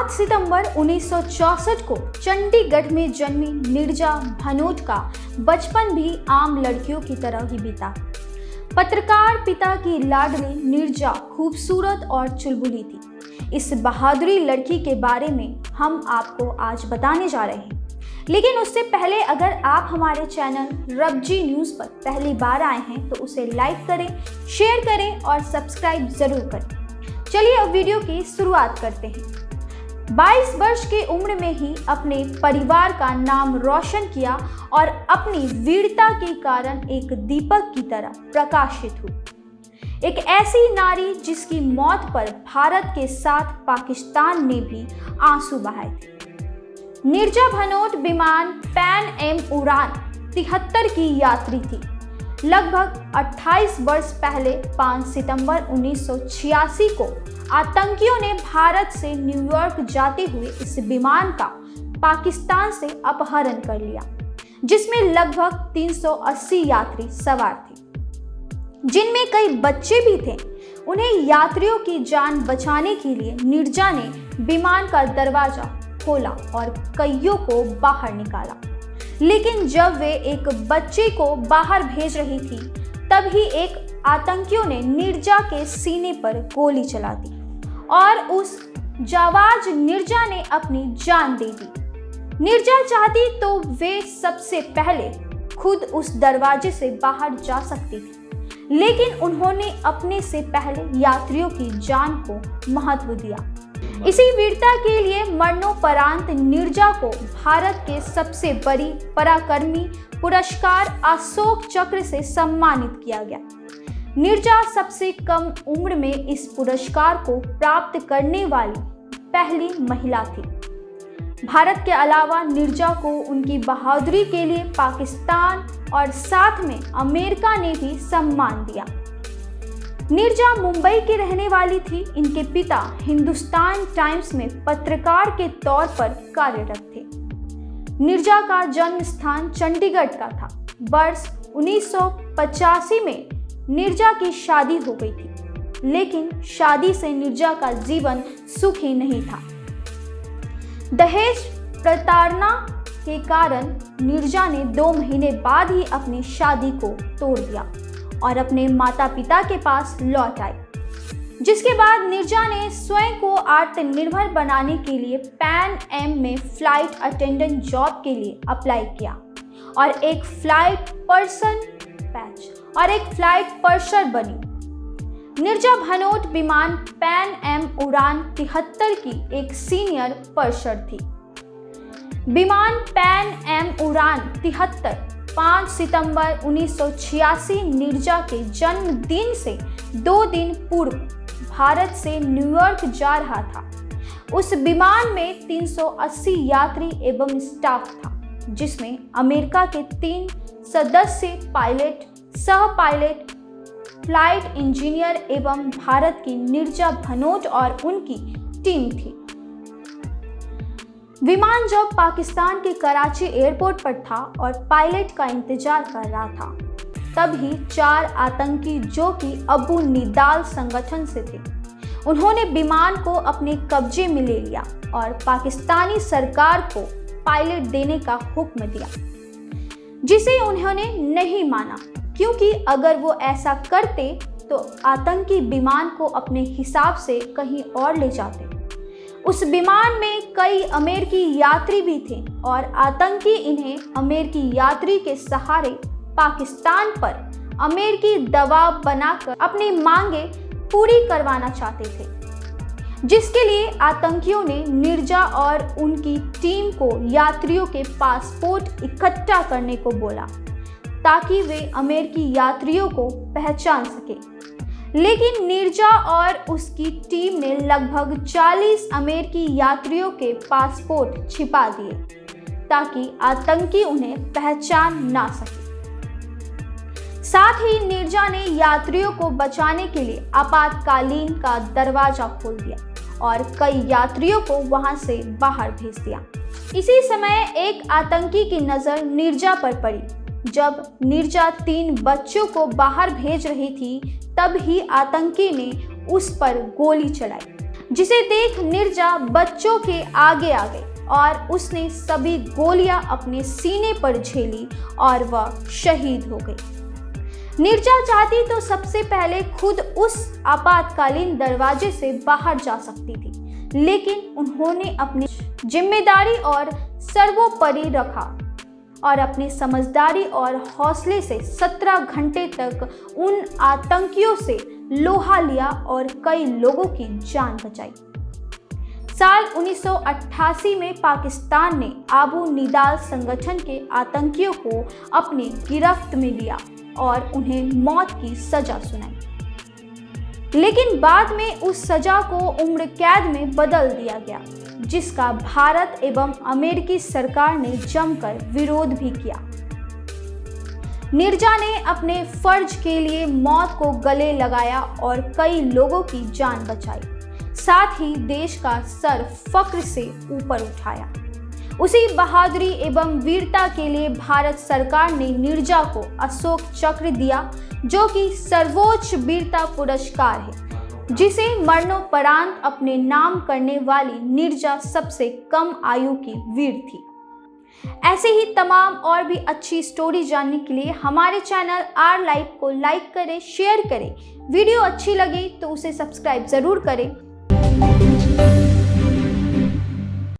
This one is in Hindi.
5 सितंबर 1964 को चंडीगढ़ में जन्मी नीरजा भनोट का बचपन भी आम लड़कियों की तरह ही बीता। पत्रकार पिता की लाडली नीरजा खूबसूरत और चुलबुली थी। इस बहादुरी लड़की के बारे में हम आपको आज बताने जा रहे हैं। लेकिन उससे पहले अगर आप हमारे चैनल रबजी न्यूज़ पर पहली बार आए हैं तो उसे लाइक करें, शेयर करें और सब्सक्राइब जरूर करें। चलिए अब वीडियो की शुरुआत करते हैं। 22 वर्ष की उम्र में ही अपने परिवार का नाम रोशन किया और अपनी वीरता के कारण एक दीपक की तरह प्रकाशित हुई। एक ऐसी नारी जिसकी मौत पर भारत के साथ पाकिस्तान ने भी आंसू बहाए थे। नीरजा भनोट विमान पैन एम उड़ान 73 की यात्री थी। लगभग 28 वर्ष पहले 5 सितंबर 1986 को आतंकियों ने भारत से न्यूयॉर्क जाते हुए इस विमान का पाकिस्तान से अपहरण कर लिया, जिसमें लगभग 380 यात्री सवार थे, जिनमें कई बच्चे भी थे। उन्हें यात्रियों की जान बचाने के लिए नीरजा ने विमान का दरवाजा खोला और कईयों को बाहर निकाला। लेकिन जब वे एक बच्चे को बाहर भेज रही थी तभी एक आतंकियों ने नीरजा के सीने पर गोली चला दी और उस जाबाज नीरजा ने अपनी जान दे दी। नीरजा चाहती तो वे सबसे पहले खुद उस दरवाजे से बाहर जा सकती थी, लेकिन उन्होंने अपने से पहले यात्रियों की जान को महत्व दिया। इसी वीरता के लिए मरणोपरांत नीरजा को भारत के सबसे बड़ी पराक्रमी पुरस्कार अशोक चक्र से सम्मानित किया गया। नीरजा सबसे कम उम्र में इस पुरस्कार को प्राप्त करने वाली पहली महिला थी। भारत के अलावा नीरजा को उनकी बहादुरी के लिए पाकिस्तान और साथ में अमेरिका ने भी सम्मान दिया। नीरजा मुंबई की रहने वाली थी। इनके पिता हिंदुस्तान टाइम्स में पत्रकार के तौर पर कार्यरत थे। नीरजा का जन्म स्थान चंडीगढ़ का था। वर्ष 1985 में नीरजा की शादी हो गई थी, लेकिन शादी से नीरजा का जीवन सुखी नहीं था। दहेज प्रताड़ना के कारण नीरजा ने 2 महीने बाद ही अपनी शादी को तोड़ दिया और अपने माता पिता के पास लौट आई, जिसके बाद नीरजा ने स्वयं को आत्मनिर्भर बनाने के लिए पैन एम में फ्लाइट अटेंडेंट जॉब के लिए अप्लाई किया और एक फ्लाइट पर्सर बनी। नीरजा भनोट विमान पैन एम उड़ान 73 की एक सीनियर पर्सर थी। विमान पैन एम उड़ान 73 5 सितंबर 1986 नीरजा के जन्मदिन से 2 दिन पूर्व भारत से न्यूयॉर्क जा रहा था। उस विमान में 380 यात्री एवं स्टाफ था, जिसमें अमेरिका के 3 सदस्य पायलट, सह पायलट, फ्लाइट इंजीनियर एवं भारत की नीरजा भनोट और उनकी टीम थी। विमान जब पाकिस्तान के कराची एयरपोर्ट पर था और पायलट का इंतजार कर रहा था, तभी 4 आतंकी जो कि अबू निदाल संगठन से थे, उन्होंने विमान को अपने कब्जे में ले लिया और पाकिस्तानी सरकार को पायलट देने का हुक्म दिया, जिसे उन्होंने नहीं माना, क्योंकि अगर वो ऐसा करते तो आतंकी विमान को अपने हिसाब से कहीं और ले जाते। उस विमान में कई अमेरिकी यात्री भी थे और आतंकी इन्हें अमेरिकी यात्री के सहारे पाकिस्तान पर अमेरिकी दबाव बनाकर अपनी मांगे पूरी करवाना चाहते थे, जिसके लिए आतंकियों ने नीरजा और उनकी टीम को यात्रियों के पासपोर्ट इकट्ठा करने को बोला ताकि वे अमेरिकी यात्रियों को पहचान सके। लेकिन नीरजा और उसकी टीम ने लगभग 40 अमेरिकी यात्रियों के पासपोर्ट छिपा दिए ताकि आतंकी उन्हें पहचान ना सके। साथ ही नीरजा ने यात्रियों को बचाने के लिए आपातकालीन का दरवाजा खोल दिया और कई यात्रियों को वहां से बाहर भेज दिया। इसी समय एक आतंकी की नज़र नीरजा पर पड़ी। जब नीरजा 3 बच्चों को बाहर भेज रही थी, तब ही आतंकी ने उस पर गोली चलाई। जिसे देख निर्जा बच्चों के आगे आ गई और उसने सभी गोलियां अपने सीने पर झेली और वह शहीद हो गई। निर्जा चाहती तो सबसे पहले खुद उस आपातकालीन दरवाजे से बाहर जा सकती थी, लेकिन उन्होंने अपनी जिम्मेदारी और सर्वोपरि रखा और अपनी समझदारी और हौसले से 17 घंटे तक उन आतंकियों से लोहा लिया और कई लोगों की जान बचाई। साल 1988 में पाकिस्तान ने आबू निदाल संगठन के आतंकियों को अपनी गिरफ्त में लिया और उन्हें मौत की सजा सुनाई, लेकिन बाद में उस सजा को उम्र कैद में बदल दिया गया, जिसका भारत एवं अमेरिकी सरकार ने जमकर विरोध भी किया। निर्जा ने अपने फर्ज के लिए मौत को गले लगाया और कई लोगों की जान बचाई, साथ ही देश का सर फक्र से ऊपर उठाया। उसी बहादुरी एवं वीरता के लिए भारत सरकार ने निर्जा को अशोक चक्र दिया, जो कि सर्वोच्च वीरता पुरस्कार है, जिसे मरणोपरांत अपने नाम करने वाली निर्जा सबसे कम आयु की वीर थी। ऐसे ही तमाम और भी अच्छी स्टोरी जानने के लिए हमारे चैनल आर लाइव को लाइक करें, शेयर करें। वीडियो अच्छी लगी तो उसे सब्सक्राइब जरूर करें।